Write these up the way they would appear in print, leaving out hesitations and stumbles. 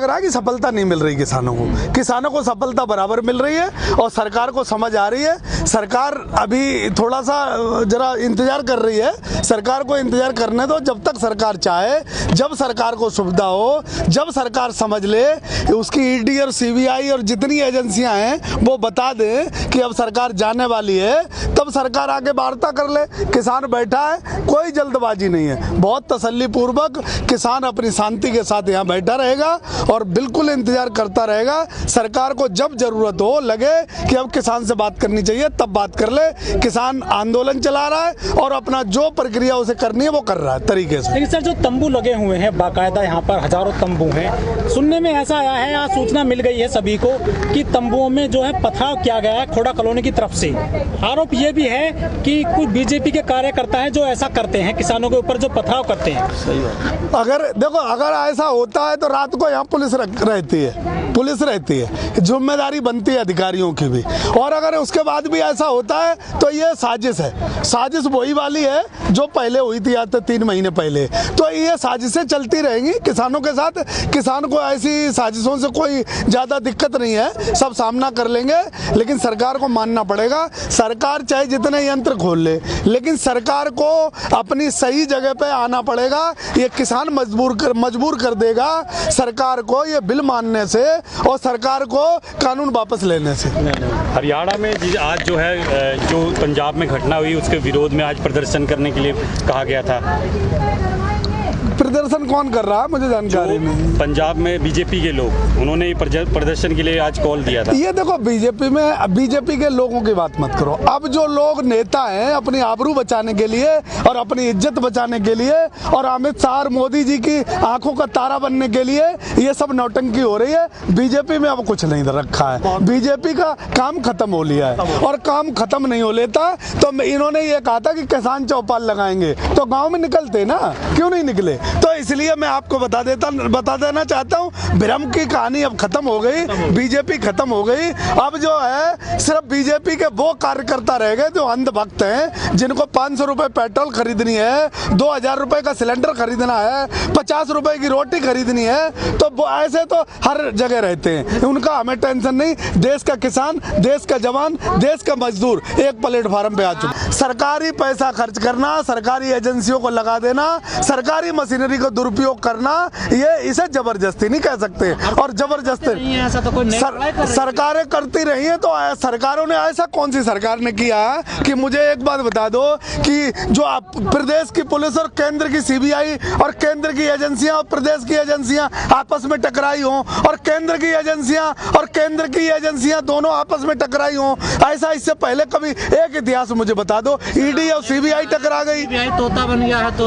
रहा है कि सफलता नहीं मिल रही किसानों को। किसानों को सफलता बराबर मिल रही है और सरकार को समझ आ रही है। सरकार अभी थोड़ा सा जरा इंतजार कर रही है। सरकार को इंतजार करने दो जब तक सरकार चाहे, जब सरकार को सुविधा हो, जब सरकार समझ ले, उसकी ईडी और सीबीआई और जितनी एजेंसियां हैं वो बता दें कि अब सरकार जाने वाली है, तब सरकार आगे वार्ता कर ले। किसान बैठा है, कोई जल्दबाजी नहीं है, बहुत तसल्ली पूर्वक किसान अपनी शांति के साथ यहाँ बैठा रहेगा और बिल्कुल इंतजार करता रहेगा। सरकार को जब जरूरत हो, लगे कि अब किसान से बात करनी चाहिए, तब बात कर ले। किसान आंदोलन चला रहा है और अपना जो प्रक्रिया उसे करनी है वो कर रहा है तरीके से। लेकिन सर जो तंबू लगे हुए हैं बाकायदा, यहाँ पर हजारों तंबू हैं, सुनने में ऐसा आया है, आज सूचना मिल गई है सभी को कि तंबुओं में जो है पथराव किया गया है खोड़ा कॉलोनी की तरफ से। आरोप ये भी है कि कुछ बीजेपी के कार्यकर्ता हैं जो ऐसा करते हैं, किसानों के ऊपर जो पथराव करते हैं। सही बात। अगर देखो, अगर ऐसा होता है तो रात को यहाँ पुलिस रहती है, जिम्मेदारी बनती है अधिकारियों की भी। और अगर उसके बाद भी ऐसा होता है तो ये साजिश है। साजिश वही वाली है जो पहले हुई थी, आज 3 महीने पहले। तो ये साजिशें चलती रहेंगी किसानों के साथ। किसान को ऐसी साजिशों से कोई ज़्यादा दिक्कत नहीं है, सब सामना कर लेंगे। लेकिन सरकार को मानना पड़ेगा, सरकार चाहे जितने यंत्र खोल ले, लेकिन सरकार को अपनी सही जगह पे आना पड़ेगा। ये किसान मजबूर कर देगा सरकार को ये बिल मानने से और सरकार को कानून वापस लेने से। हरियाणा में आज जो है, जो पंजाब में घटना हुई उसके विरोध में आज प्रदर्शन करने के लिए कहा गया था। प्रदर्शन कौन कर रहा है मुझे जानकारी नहीं। पंजाब में बीजेपी के लोग, उन्होंने प्रदर्शन के लिए आज कॉल दिया था। ये देखो, बीजेपी के लोगों की बात मत करो। अब जो लोग नेता हैं अपनी आबरू बचाने के लिए और अपनी इज्जत बचाने के लिए और अमित शाह और मोदी जी की आंखों का तारा बनने के लिए ये सब नौटंकी हो रही है। बीजेपी में अब कुछ नहीं रखा है, बीजेपी का काम खत्म हो लिया है। और काम खत्म नहीं हो लेता तो इन्होंने ये कहा था कि किसान चौपाल लगाएंगे, तो गाँव में निकलते ना, क्यों नहीं निकले? तो इसलिए मैं आपको बता देना चाहता हूँ, भ्रम की कहानी अब खत्म हो गई, बीजेपी खत्म हो गई। अब जो है सिर्फ बीजेपी के वो कार्यकर्ता रह गए जो अंधभक्त हैं, जिनको 500 रुपए पेट्रोल खरीदनी है, 2000 रुपए का सिलेंडर खरीदना है, 50 रुपए की रोटी खरीदनी है। तो वो ऐसे तो हर जगह रहते हैं, उनका हमें टेंशन नहीं। देश का किसान, देश का जवान, देश का मजदूर एक प्लेटफार्म पे आ चुका। सरकारी पैसा खर्च करना, सरकारी एजेंसियों को लगा देना, सरकारी मशीनरी को दुरुपयोग करना, ये इसे जबरदस्ती नहीं कह सकते। और जबरदस्ती ऐसा तो कोई सरकारें करती रही हैं। तो सरकारों ने, ऐसा कौन सी सरकार ने किया कि मुझे एक बात बता दो कि जो प्रदेश की पुलिस और केंद्र की सीबीआई और केंद्र की एजेंसियां और प्रदेश की एजेंसियां आपस में टकराई हों और केंद्र की एजेंसियां दोनों आपस में टकराई हों, ऐसा इससे पहले कभी एक इतिहास मुझे बता दो। ईडी और सीबीआई टकरा गई, तोता बन गया है,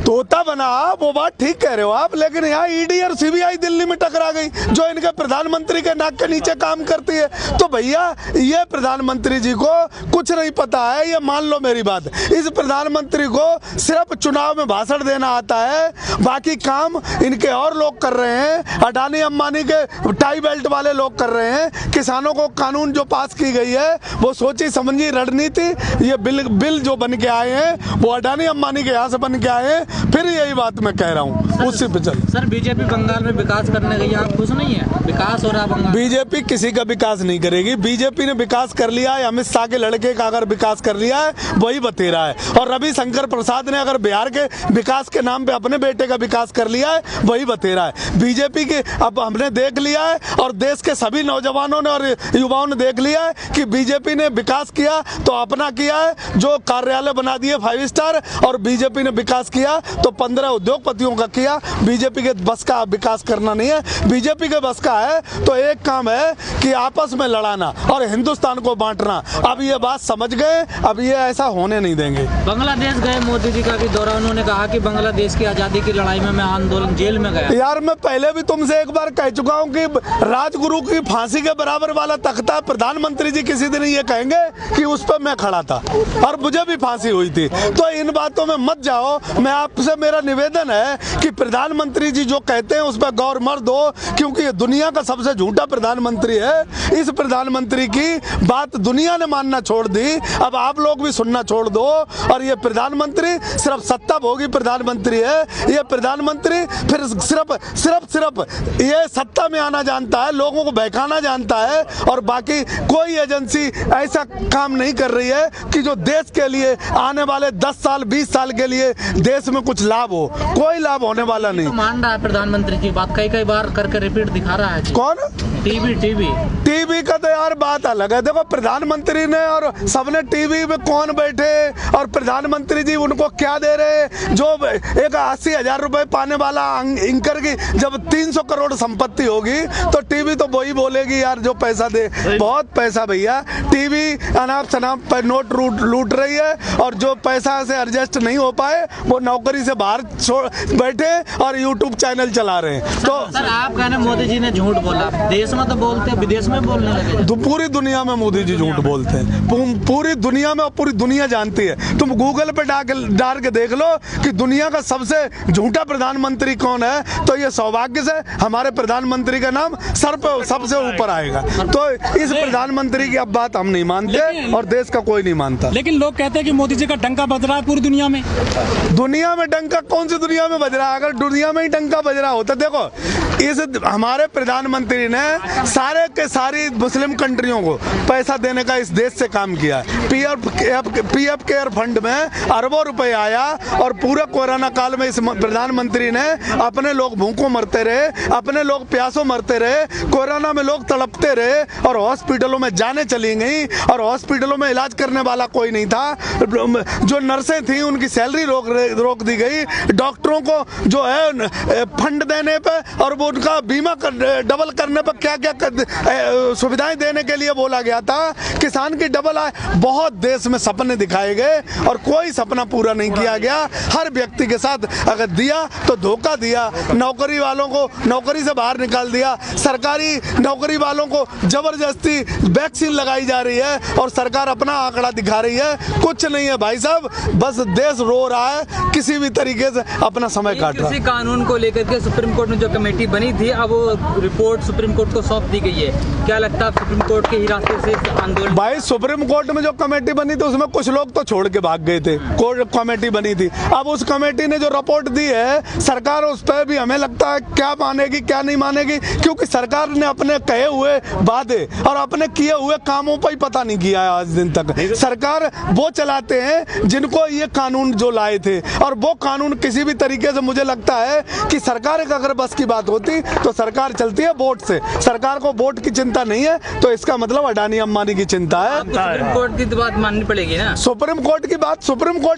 तोता बना, वो बात ठीक कह रहे हो आप। लेकिन यहाँ ईडी और सीबीआई दिल्ली में टकरा गई, जो इनके प्रधानमंत्री के नाक के नीचे काम करती है। तो भैया ये प्रधानमंत्री जी को कुछ नहीं पता है, ये मान लो मेरी बात। इस प्रधानमंत्री को सिर्फ चुनाव में भाषण देना आता है, बाकी काम इनके और लोग कर रहे हैं। अडानी अंबानी के टाई बेल्ट वाले लोग कर रहे हैं। किसानों को कानून जो पास की गई है वो सोची समझी रणनीति, ये बिल जो बन के आए हैं वो अडानी अंबानी के यहाँ से बन के आए हैं। फिर यही बात मैं कह रहा हूँ, उससे पे चल। सर बीजेपी बंगाल में विकास करने गई, आप खुश नहीं है? विकास हो रहा बंगाल। बीजेपी किसी का विकास नहीं करेगी। बीजेपी ने विकास कर लिया है, अमित शाह के लड़के का अगर विकास कर लिया है वही बतेरा है। और रविशंकर प्रसाद ने अगर बिहार के विकास के नाम पे अपने बेटे का विकास कर लिया है वही बतेरा है। बीजेपी के अब हमने देख लिया है और देश के सभी नौजवानों ने और युवाओं ने देख लिया है कि बीजेपी ने विकास किया तो अपना किया है, जो कार्यालय बना दिए 5 स्टार, और बीजेपी ने विकास किया तो 15 उद्योगपतियों का किया। बीजेपी के बस का विकास करना नहीं है। बीजेपी के बस का है तो एक काम है कि आपस में लड़ाना और हिंदुस्तान को बांटना। अब ये बात समझ गए, अब ये ऐसा होने नहीं देंगे। बांग्लादेश गए मोदी जी का भी दौरा, उन्होंने कहा कि बांग्लादेश की आजादी की लड़ाई में मैं आंदोलन जेल में गया। यार मैं पहले भी तुमसे एक बार कह चुका हूँ कि राजगुरु की फांसी के बराबर वाला तख्ता प्रधानमंत्री जी किसी दिन ये कहेंगे कि उस पर मैं खड़ा था और मुझे भी फांसी हुई थी। तो इन बातों में मत जाओ। मैं आपसे, मेरा निवेदन है कि प्रधानमंत्री जी जो कहते हैं उस पर गौर मत दो, क्योंकि ये दुनिया का सबसे झूठा प्रधानमंत्री है। इस प्रधानमंत्री की बात दुनिया ने मानना छोड़ दी, अब आप लोग भी सुनना छोड़ दो। और ये प्रधानमंत्री सिर्फ सत्ता भोगी प्रधानमंत्री है। ये प्रधानमंत्री फिर सिर्फ ये सत्ता में आना जानता है, लोगों को बहकाना जानता है, और बाकी कोई एजेंसी ऐसा काम नहीं कर रही है कि जो देश के लिए आने वाले 10 साल 20 साल के लिए देश में कुछ लाभ हो। कोई लाभ होने वाला नहीं। तो मान रहा है प्रधानमंत्री की बात, कई बार करके रिपीट दिखा रहा है। कौन? टीवी का तो यार बात अलग है। देखो प्रधानमंत्री ने और सबने टीवी में कौन बैठे और प्रधानमंत्री जी उनको क्या दे रहे। जो एक 80,000 रुपए पाने वाला एंकर की जब 300 करोड़ संपत्ति होगी तो टीवी तो वही बोलेगी यार जो पैसा दे। बहुत पैसा भैया, टीवी अनाप शनाप पर नोट लूट रही है, और जो पैसा से एडजस्ट नहीं हो पाए वो नौकरी से बाहर बैठे और यूट्यूब चैनल चला रहे हैं। तो सर आप कहने मोदी जी ने झूठ बोला, देश में तो बोलते हैं, विदेश में बोलने लगे। पूरी दुनिया में मोदी जी झूठ बोलते हैं, पूरी दुनिया में, और पूरी दुनिया जानती है। तुम गूगल पे डाल के देख लो कि दुनिया का सबसे झूठा प्रधानमंत्री कौन है, तो ये सौभाग्य से हमारे प्रधानमंत्री का नाम सर पे सबसे ऊपर आएगा। तो इस प्रधानमंत्री की अब बात हम नहीं मानते और देश का कोई नहीं मानता। लेकिन लोग कहते हैं कि मोदी जी का डंका बज रहा है पूरी दुनिया में। दुनिया में डंका कौन सी दुनिया में बज रहा है? अगर दुनिया में ही डंका बज रहा होता, देखो इस हमारे प्रधानमंत्री ने सारे के सारी मुस्लिम कंट्रियों को पैसा देने का इस देश से काम किया है। पीएफ केयर फंड में अरबों रुपए आया, और पूरे कोरोना काल में इस प्रधानमंत्री ने अपने लोग भूखों मरते रहे, अपने लोग प्यासों मरते रहे, कोरोना में लोग तड़पते रहे, और हॉस्पिटलों में जाने चली गई, और हॉस्पिटलों में इलाज करने वाला कोई नहीं था। जो नर्सें थी उनकी सैलरी रोक दी गई। डॉक्टरों को जो है फंड देने पे और वो उनका बीमा डबल करने पर क्या क्या सुविधाएं देने के लिए बोला गया था। किसान की डबल आय, बहुत देश में सपने दिखाए गए और कोई सपना पूरा नहीं किया गया। हर व्यक्ति के साथ अगर दिया तो धोखा दिया। नौकरी वालों को नौकरी से बाहर निकाल दिया। सरकारी नौकरी वालों को जबरदस्ती वैक्सीन लगाई जा रही है और सरकार अपना आंकड़ा दिखा रही है। कुछ नहीं है भाई साहब, बस देश रो रहा है, किसी भी तरीके से अपना समय काट रहा है। किसी कानून को लेकर के सुप्रीम कोर्ट में जो कमेटी बनी थी, अब वो रिपोर्ट सुप्रीम कोर्ट को सौंप दी गई है। क्या लगता है सुप्रीम कोर्ट के ही रास्ते से आंदोलन? भाई सुप्रीम कोर्ट में जो कमेटी बनी थी उसमें कुछ लोग तो छोड़ के भाग गए थे। कोर्ट कमेटी बनी थी, अब उस कमेटी ने जो रिपोर्ट दी है सरकार उस पर भी हमें लगता है क्या मानेगी क्या नहीं मानेगी, क्योंकि सरकार ने अपने कहे हुए वादे और अपने किए हुए कामों पर ही पता नहीं किया है आज दिन तक। सरकार वो चलाते हैं जिनको ये कानून जो लाए थे, और वो कानून किसी भी तरीके से मुझे लगता है कि सरकार का अगर बस की बात होती तो सरकार चलती है वोट से। सरकार को वोट की चिंता नहीं है, तो इसका मतलब अडानी अंबानी की चिंता है। सुप्रीम कोर्ट की बात माननी पड़ेगी ना। सुप्रीम कोर्ट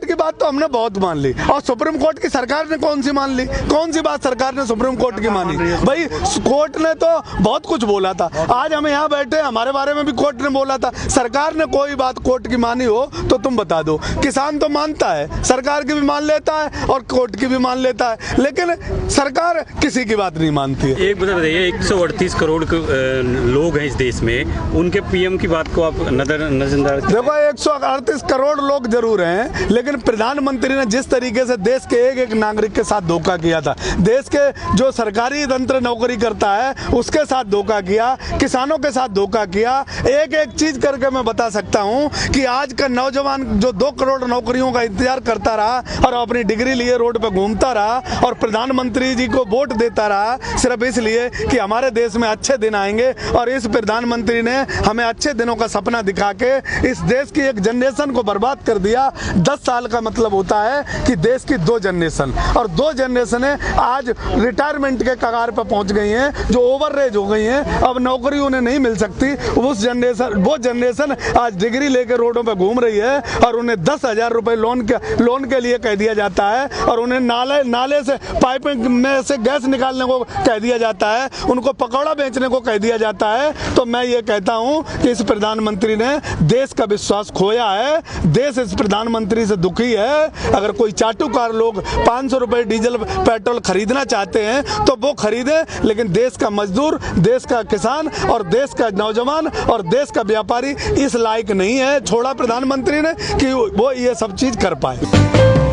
की बात तो हमने बहुत मान ली, और सुप्रीम कोर्ट की सरकार ने कौन सी मान ली? कौन सी बात सरकार ने सुप्रीम कोर्ट की मानी? भाई कोर्ट ने तो बहुत कुछ बोला था। आज हम यहाँ बैठे, हमारे बारे में भी कोर्ट ने बोला था। सरकार ने कोई बात कोर्ट की मानी हो तो तुम बता दो। किसान तो मानता है, सरकार की भी मान लेता है और कोर्ट की भी मान लेता है, लेकिन सरकार किसी की बात नहीं मानती है। एक बात बताइए, 138 करोड़ लोग हैं इस देश में, उनके पीएम की बात को आप नजरअंदाज? देखो 138 करोड़ लोग जरूर हैं, लेकिन प्रधानमंत्री ने जिस तरीके से देश के एक नागरिक के साथ धोखा किया था, देश के जो सरकारी तंत्र नौकरी करता है उसके साथ धोखा किया, किसानों के साथ धोखा किया। एक एक चीज करके मैं बता सकता हूं कि आज का नौजवान जो 2 करोड़ नौकरियों का इंतजार करता रहा और अपनी डिग्री लिए रोड पे घूमता रहा और प्रधानमंत्री जी को वोट देता रहा सिर्फ इसलिए कि हमारे देश में अच्छे दिन आएंगे, और इस प्रधानमंत्री ने हमें अच्छे दिनों का सपना दिखा के इस देश की एक जनरेशन को बर्बाद कर दिया। 10 साल का मतलब होता है कि देश की 2 जनरेशन, और 2 जनरेशनें आज रिटायरमेंट के कगार पर पहुंच गई हैं, जो ओवरएज हो गई हैं, अब नौकरी उन्हें नहीं मिल सकती। वो जनरेशन आज डिग्री लेकर रोडों पर घूम रही है और उन्हें 10,000 रुपए लोन के लिए कह दिया जाता है, और उन्हें नाले से पाइपिंग में से गैस निकालने को कह दिया जाता है, उनको पकौड़ा बेचने को कह दिया जाता है। तो मैं ये कहता हूं कि इस प्रधानमंत्री ने देश का विश्वास खोया है। देश इस प्रधानमंत्री से दुखी है। अगर कोई चाटुकार लोग 500 रुपए डीजल पेट्रोल खरीदना चाहते हैं तो वो खरीदे, लेकिन देश का मजदूर, देश का किसान और देश का नौजवान और देश का व्यापारी इस लायक नहीं है, छोड़ा प्रधानमंत्री ने कि वो ये सब चीज कर पाए।